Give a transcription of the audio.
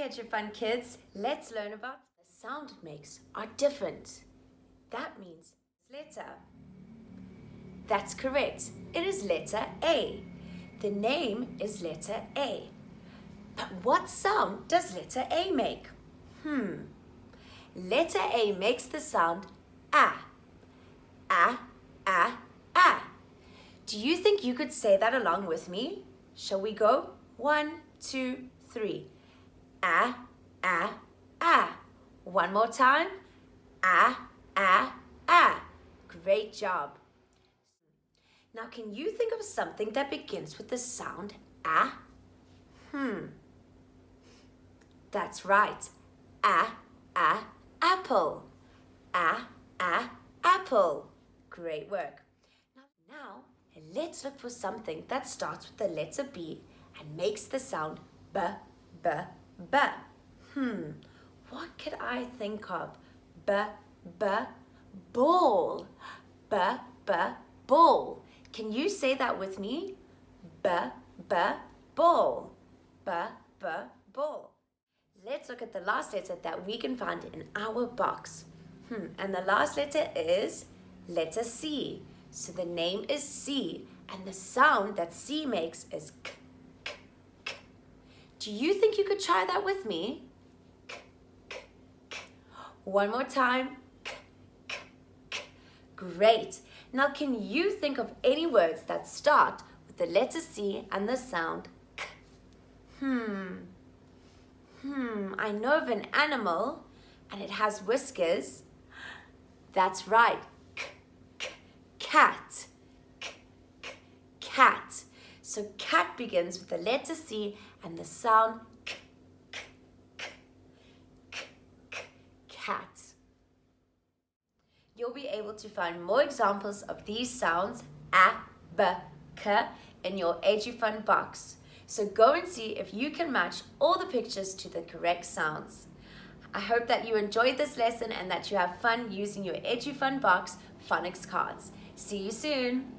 Edu-Fun Kids, let's learn about the sound it makes are different. That means it's letter. That's correct. It is letter A. The name is letter A. But what sound does letter A make? Letter A makes the sound ah. Ah, ah, ah. Do you think you could say that along with me? Shall we go? 1, 2, 3. Ah, ah, ah. One more time. Ah, ah, ah. Great job. Now, can you think of something that begins with the sound ah? That's right. Ah, ah, apple. Ah, ah, apple. Great work. Now, let's look for something that starts with the letter B and makes the sound b, b, b. What could I think of? B, b, ball. B, b, ball. Can you say that with me? B, b, ball. B, b, ball. Let's look at the last letter that we can find in our box. And the last letter is letter C. So the name is C, and the sound that C makes is k, k, k. Do you think you could try that with me? K, k, k. One more time. K, k, k. Great. Now, can you think of any words that start with the letter C and the sound k? I know of an animal, and it has whiskers. That's right. Cat. Cat. So cat begins with the letter C and the sound k, k, k, k, k, cat. You'll be able to find more examples of these sounds a, b, k in your Edu-Fun box. So go and see if you can match all the pictures to the correct sounds. I hope that you enjoyed this lesson and that you have fun using your Edu-Fun box phonics cards. See you soon.